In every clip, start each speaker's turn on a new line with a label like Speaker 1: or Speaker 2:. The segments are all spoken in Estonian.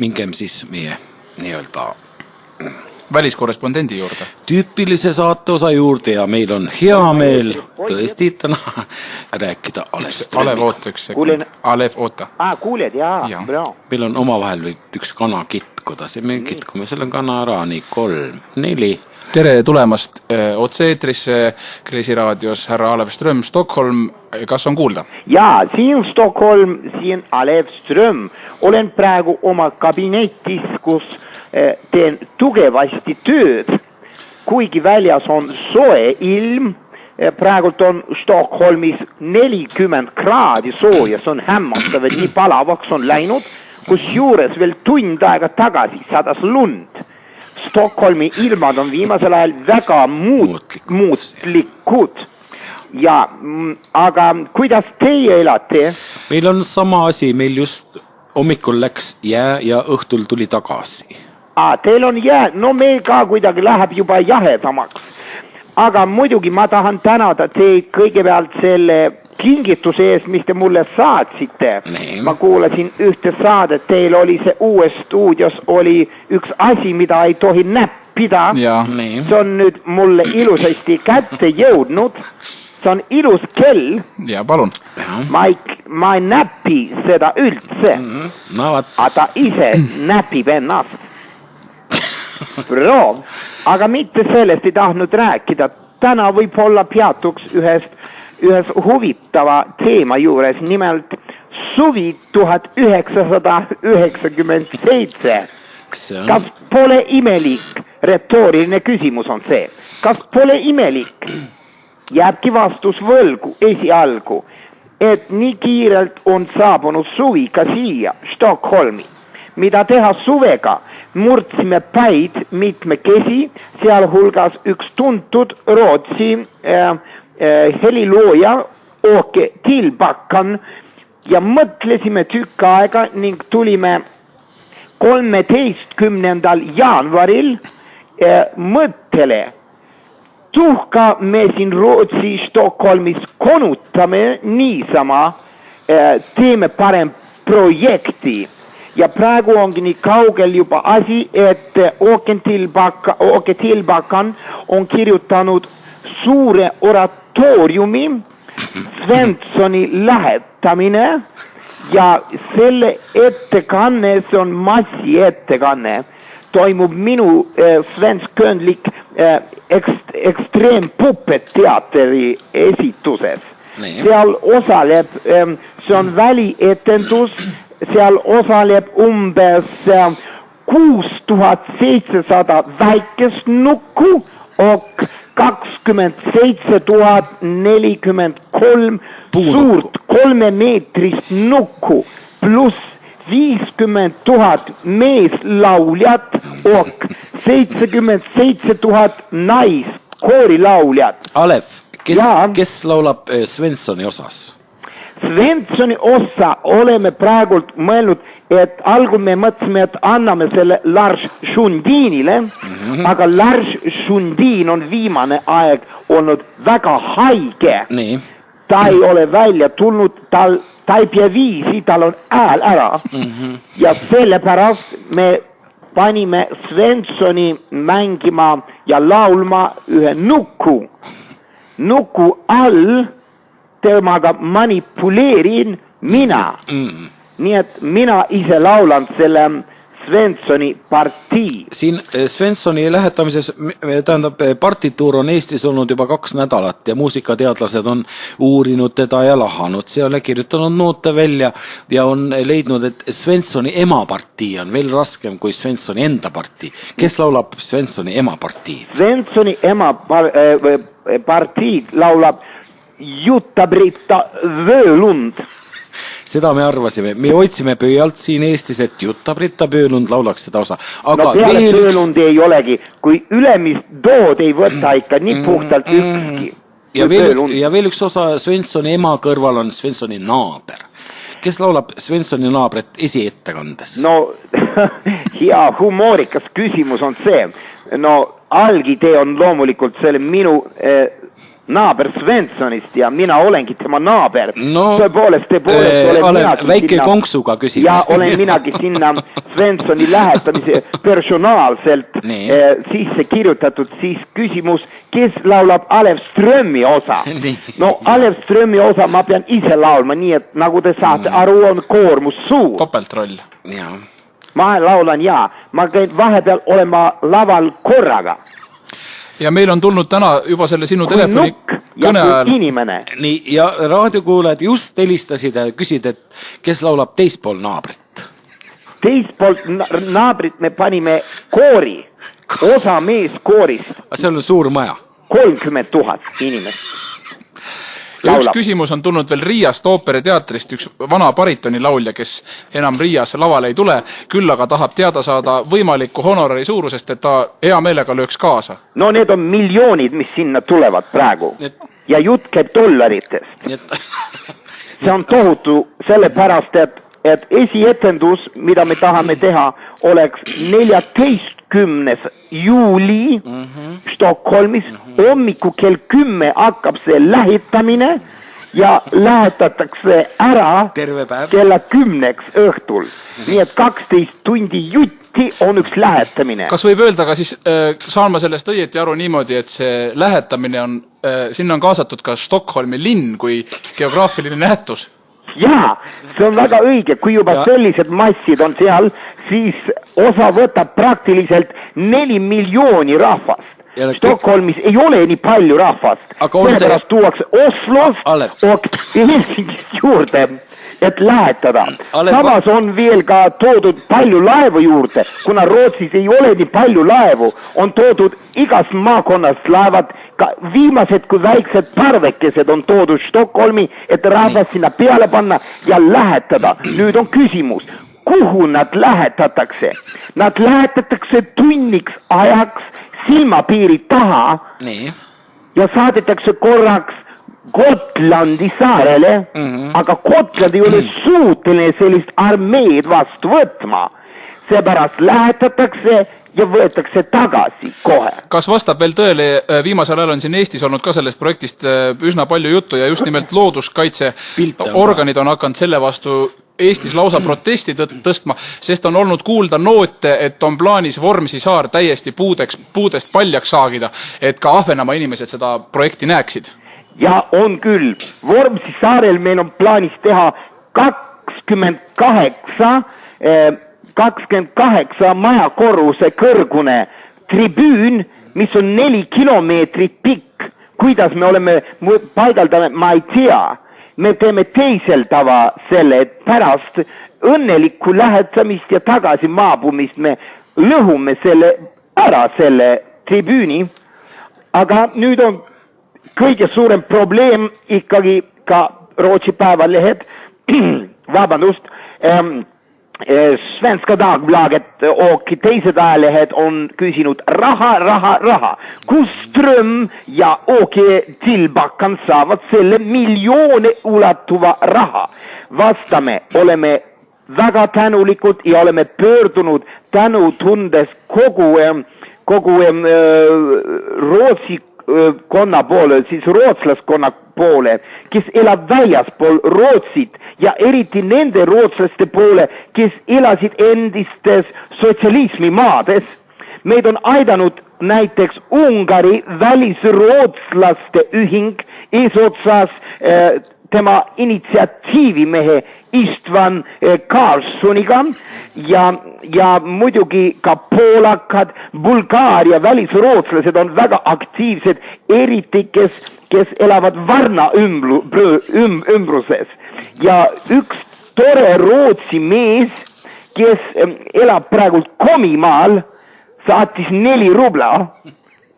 Speaker 1: mingem siis meie nii-öelda
Speaker 2: väliskorrespondendi juurde.
Speaker 1: Tüüpilise saateosa juurde ja meil on hea meel tõesti täna rääkida Alev Strömiga.
Speaker 2: Alev, oota üks sekund. Alev, oota.
Speaker 3: Kuuled, jaa.
Speaker 1: Meil on omavahel üks kana kitkuda, me kitkume selle kana ära, nii 3, 4.
Speaker 2: Tere tulemast otse-eetrisse Kreisi raadios härra Alev Ström, Stockholm. Kas on kuulda?
Speaker 3: Jaa, siin Stockholm, siin Alev Ström. Olen praegu oma kabinetis, kus teen tugevasti tööd, kuigi väljas on soe ilm. Praegult on Stockholmis 40 kraadi sooja, see on hämmastav, et nii palavaks on läinud, kus juures veel tund aega tagasi sadas lund. Stockholmi ilmad on viimasel ajal väga muutlikud. Ja, aga kuidas teie elate?
Speaker 1: Meil on sama asi, meil just hommikul läks jää ja õhtul tuli tagasi.
Speaker 3: Teil on jää, no meil ka kuidagi läheb juba jahedamaks. Aga muidugi ma tahan tänada teid kõigepealt selle kingituse ees, mis te mulle saatsite. Ma kuulasin ühte saadet, teil oli see uues stuudios oli üks asi, mida ei tohi näppida. See on nüüd mulle ilusasti kätte jõudnud. See on ilus kell.
Speaker 2: Ja, palun.
Speaker 3: Ma ei näpi seda üldse. Ta ise näpib ennast. Aga mitte sellest ei tahtnud rääkida. Täna võib olla peatuks ühes huvitava teema juures, nimelt suvi 1997. Kas pole imelik, retooriline küsimus on see, kas pole imelik, jääbki vastus võlgu esialgu, et nii kiirelt on saabunud suvi ka siia Stockholmi, mida teha suvega, murdsime päid mitmekesi, sealhulgas üks tuntud Rootsi helilooja Åke Tillbackan ja mõtlesime tükk aega ning tulime 13. jaanuaril mõttele. Tuhka me siin Rootsi Stockholmis konutame niisama, teeme parem projekti. Ja praegu ongi nii kaugel juba asi, et Åke Tillbackan on kirjutanud suure oratooriumi Svenssoni lähetamine ja selle ettekanne, see on massi ettekanne, toimub minu svenskönlik ekstreempuppet-teateri esituses. Seal osaleb, see on välietendus, seal osaleb umbes 6700 väikest nukku ok 27 043 suurt 3-meetrist nukku pluss 50 000 meeslauljat ok 77 000 naiskoorilauljat.
Speaker 1: Alev, kes laulab Svenssoni osas?
Speaker 3: Svenssoni ossa oleme praegult mõelnud, et algul me mõtlesime, et anname selle Lars Sundinile, aga Lars Sundin on viimane aeg olnud väga haige. Ta ei ole välja tulnud, ta ei pea viisi, tal on ääl ära. Ja sellepärast me panime Svenssoni mängima ja laulma ühe nuku. Nuku all temaga manipuleerin mina. Nii et mina ise laulan selle Svenssoni partii.
Speaker 1: Siin Svenssoni lähetamises, tähendab, partituur on Eestis olnud juba 2 nädalat ja muusikateadlased on uurinud teda ja lahanud. Seal kirjutanud noote välja ja on leidnud, et Svenssoni ema partii on veel raskem kui Svenssoni enda partii. Kes laulab Svenssoni ema partii?
Speaker 3: Svenssoni ema partii laulab Jutta-Britta Völund.
Speaker 1: Seda me arvasime. Me otsime pöialt siin Eestis, et Jutta-Britta Völund laulaks seda osa. Aga
Speaker 3: no peale Völund ei olegi, kui ülemist dood ei võta ikka nii puhtalt ükski.
Speaker 1: Ja veel üks osa Svenssoni ema kõrval on Svenssoni naaber. Kes laulab Svenssoni naabret esiettekandes?
Speaker 3: No, hea humoorikas küsimus on see. No, algidee on loomulikult selle minu naaber Svenssonist ja mina olengi tema naaber.
Speaker 1: No,
Speaker 3: tõepoolest olen minagi
Speaker 1: väike konksuga küsimus.
Speaker 3: Ja olen minagi sinna Svenssoni lähetamise personaalselt sisse kirjutatud. Siis küsimus, kes laulab Alev Strömi osa? No Alev Strömi osa ma pean ise laulma, nii et nagu te saate aru, on koormus suur.
Speaker 2: Topeltroll.
Speaker 1: Ja.
Speaker 3: Ma laulan ma käin vahepeal olema laval korraga.
Speaker 2: Ja meil on tulnud täna juba selle sinu telefoni kõne ajal.
Speaker 3: Inimene.
Speaker 1: Nii, ja raadiokuulajad just helistasid ja küsid, et kes laulab teist pool naabrit?
Speaker 3: Teist pool naabrit me panime koori, osa mees koorist.
Speaker 1: See on suur maja.
Speaker 3: 30 000 inimest.
Speaker 2: Ja üks küsimus on tulnud veel Riiast ooperiteatrist, üks vana baritoni laulja, kes enam Riias lavale ei tule, küll aga tahab teada saada võimalikku honorari suurusest, et ta hea meelega lööks kaasa.
Speaker 3: No need on miljoonid, mis sinna tulevad praegu. Ja jutt käib dollaritest. See on tohutu sellepärast, et esietendus, mida me tahame teha, oleks 14. juuli Stockholmis. Hommiku kell 10 hakkab see lähetamine ja lähetatakse ära kella 10 õhtul. Nii et 12 tundi jutti on üks lähetamine.
Speaker 2: Kas võib öelda ka siis, saan ma sellest õieti aru niimoodi, et see lähetamine on, sinna on kaasatud ka Stockholmi linn kui geograafiline nähtus?
Speaker 3: Jaa, see on väga õige, kui juba sellised massid on seal, siis osa võtab praktiliselt 4 miljooni rahvast. Stockholmis ei ole nii palju rahvast. Sellepärast tuuakse Oslos Helsingis juurde, et lähetada. Samas on veel ka toodud palju laevu juurde, kuna Rootsis ei ole nii palju laevu, on toodud igast maakonnast laevad, ka viimased kui väiksed parvekesed on toodud Stockholmi, et rahvas sinna peale panna ja lähetada. Nüüd on küsimus, kuhu nad lähetatakse? Nad lähetatakse tunniks ajaks silmapiiri taha ja saadetakse korraks Gotlandi saarele, aga Gotland ei ole suuteline sellist armeed vastu võtma. Seepärast lähetatakse ja võetakse tagasi kohe.
Speaker 2: Kas vastab veel tõele, viimasel ajal on siin Eestis olnud ka sellest projektist üsna palju juttu ja just nimelt looduskaitse organid on hakanud selle vastu Eestis lausa protesti tõstma, sest on olnud kuulda noote, et on plaanis Vormsi saar täiesti puudest paljaks saagida, et ka Ahvenamaa inimesed seda projekti näeksid.
Speaker 3: Ja on küll. Vormsi saarel meil on plaanis teha 28 majakorruse kõrgune tribüün, mis on 4 kilomeetrit pikk. Kuidas me oleme paigaldame, ma ei tea. Me teeme teisel tava selle, et pärast õnnelikku lähetamist ja tagasi maabumist me lõhume ära selle tribüüni. Aga nüüd on kõige suurem probleem ikkagi ka Rootsi päevalehed, vabandust, Svenska Dagbladet och teised ajalehed on küsinud raha. Kus Ström ja Åke Tillbackan saavad selle miljoone ulatuva raha? Vastame, oleme väga tänulikud ja oleme pöördunud tänutundes kogu Rootsi konna poole, siis rootslaskonna poole, kes elab väljaspool Rootsit ja eriti nende rootslaste poole, kes elasid endistes sotsialismimaades. Meid on aidanud näiteks Ungari välisrootslaste ühing eesotsas tema initsiatiivimehe Istvan Karlssoniga ja muidugi ka poolakad, Bulgaaria välisrootslased on väga aktiivsed, eriti kes elavad Varna ümbruses. Ja üks tore Rootsi mees, kes elab praegult Komimaal, saatis 4 rubla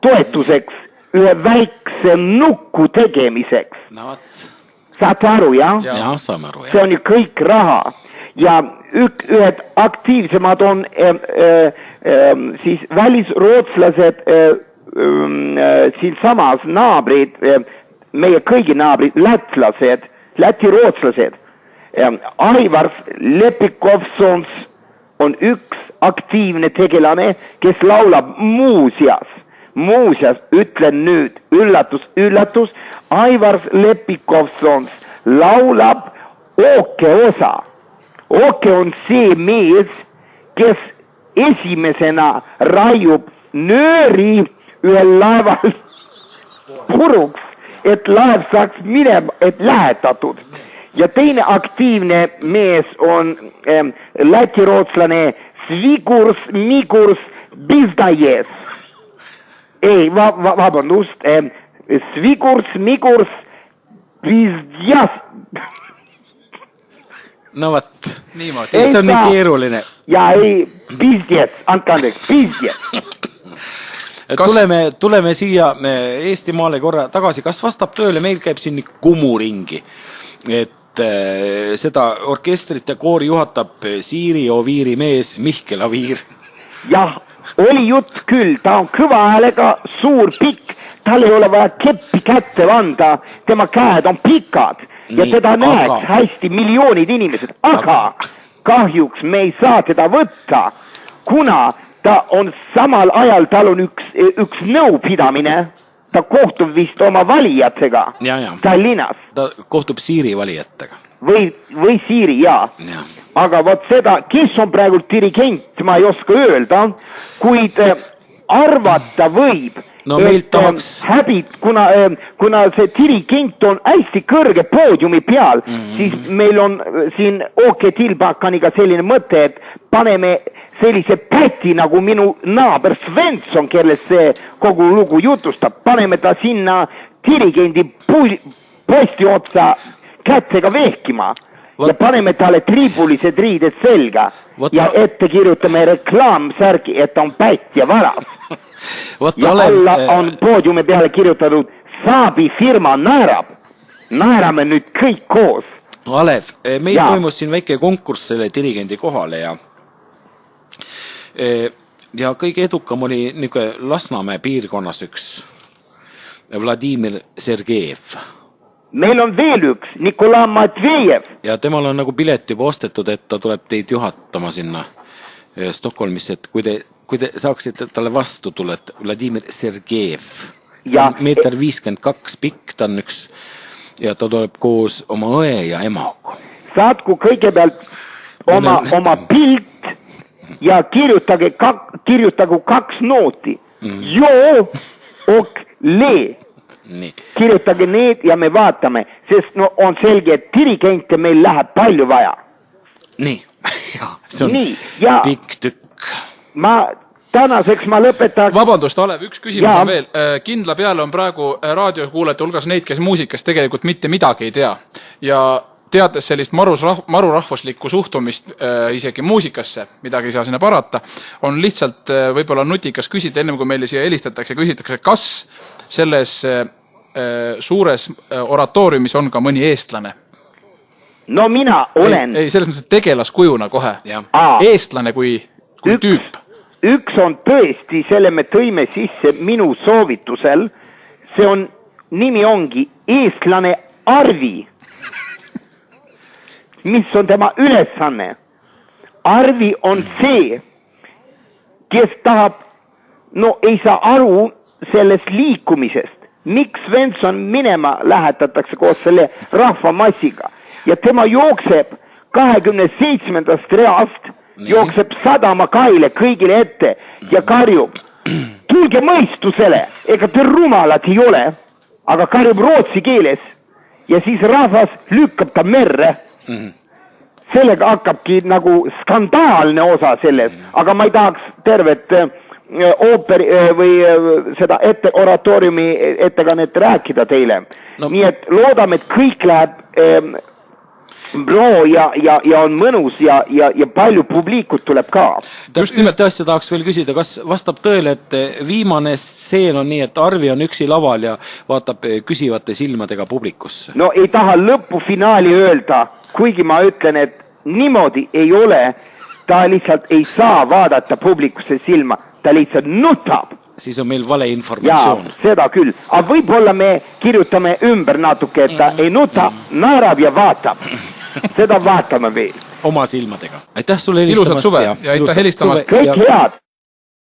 Speaker 3: toetuseks ühe väikse nukku tegemiseks. Saate aru, jah?
Speaker 1: Jah, saame aru, jah.
Speaker 3: See on ju kõik raha. Ja ühed aktiivsemad on siis välisrootslased siin samas naabrid, meie kõigi naabrid, lätlased, lätirootslased. Aivar Lepikovsons on üks aktiivne tegelane, kes laulab muuseas. Muuseas, ütlen nüüd, üllatus, Aivar Lepikovsons laulab Ooke osa. Ooke on see mees, kes esimesena raiub nööri ühel laeval puruks, et laev saaks minema, et lähetatud. Ja teine aktiivne mees on lätirootslane Svigurs Migurs Bizdajev. Ei, vabandust, Svigurs Migurs Bizdajev.
Speaker 1: No vat,
Speaker 2: niimoodi.
Speaker 1: See on nii keeruline.
Speaker 3: Ja ei, Bizdajev, andke andeks, Bizdajev.
Speaker 1: Tuleme siia Eestimaale korra tagasi. Kas vastab tööle, meil käib siin Kumu ringi, et seda orkestrit ja koori juhatab Siiri Oviiri mees Mihkel Aviir.
Speaker 3: Jah, oli jutt küll, ta on kõva häälega, suur pikk, tal ei ole vaja keppi kätte vanda, tema käed on pikad ja teda näeks hästi miljoonid inimesed, aga kahjuks me ei saa teda võtta, kuna ta on samal ajal, tal on üks nõupidamine, ta kohtub vist oma valijatega Tallinnas.
Speaker 1: Ta kohtub Siiri valijatega.
Speaker 3: Või Siiri, jaa. Aga vot seda, kes on praegu dirigent, ma ei oska öelda, kuid arvata võib, häbid, kuna see dirigent on hästi kõrge poodiumi peal, siis meil on siin Åke Tilbakaniga selline mõte, et paneme sellise päti nagu minu naaber Svensson, kelles see kogu lugu jutustab, paneme ta sinna dirigendi posti otsa kätsega vehkima ja paneme talle triibulised riided selga ja ette kirjutame reklaamsärgi, et on pätt ja varas. Ja alla on poodiumi peale kirjutatud Saabi firma naerab. Naerame nüüd kõik koos.
Speaker 1: Alev, meil toimus siin väike konkurss selle dirigendi kohale ja kõige edukam oli Lasnamäe piirkonnas üks Vladimir Sergejev.
Speaker 3: Meil on veel üks, Nikolai Matvejev.
Speaker 1: Ja temal on nagu pilet juba ostetud, et ta tuleb teid juhatama sinna Stockholmisse, et kui te saaksite talle vastu tuled, Vladimir Sergejev. Ta on 1,52 m pikk, ta on üks, ja ta tuleb koos oma õe ja emaga.
Speaker 3: Saatku kõigepealt oma pilt ja kirjutagu 2 nooti. Jo, ok, le. Kirjutage need ja me vaatame, sest on selge, et dirigente meil läheb palju vaja.
Speaker 1: Nii, see on pikk tükk.
Speaker 3: Tänaseks ma lõpetaks.
Speaker 2: Vabandust, Alev, üks küsimus on veel. Kindla peale on praegu raadiokuulajate hulgas neid, kes muusikast tegelikult mitte midagi ei tea. Ja teades sellist marurahvuslikku suhtumist isegi muusikasse, midagi ei saa sinna parata, on lihtsalt võib-olla nutikas küsida, ennem kui meile siia helistatakse, küsitakse, kas selles suures oratooriumis on ka mõni eestlane?
Speaker 3: No mina olen...
Speaker 2: Ei, selles mõttes tegelaskujuna kohe. Eestlane kui tüüp.
Speaker 3: Üks on tõesti, selle me tõime sisse minu soovitusel, see on, nimi ongi eestlane Arvi. Mis on tema ülesanne? Arvi on see, kes tahab, ei saa aru sellest liikumisest. Miks Svensson minema lähetatakse koos selle rahvamassiga ja tema jookseb 27. reast, jookseb sadamakaile kõigile ette ja karjub. Tulge mõistusele, ega te rumalad ei ole, aga karjub rootsi keeles ja siis rahvas lükkab ta merre. Sellega hakkabki nagu skandaalne osa selles, aga ma ei tahaks tervet ooperi või seda oratooriumi ettekannet rääkida teile. Nii et loodame, et kõik läheb ja on mõnus ja palju publikut tuleb ka.
Speaker 1: Ühte asja tahaks veel küsida, kas vastab tõele, et viimane stseen on nii, et Arvi on üksi laval ja vaatab küsivate silmadega publikusse?
Speaker 3: No ei taha lõpufinaali öelda, kuigi ma ütlen, et niimoodi ei ole, ta lihtsalt ei saa vaadata publikusse silma, ta lihtsalt nutab.
Speaker 1: Siis on meil vale informatsioon.
Speaker 3: Jaa, seda küll. Aga võib-olla me kirjutame ümber natuke, et ta ei nuta, naerab ja vaatab. Seda vaatame veel.
Speaker 1: Oma silmadega. Aitäh sulle helistamast.
Speaker 2: Ilusat suve ja aitäh helistamast.
Speaker 3: Kõik head.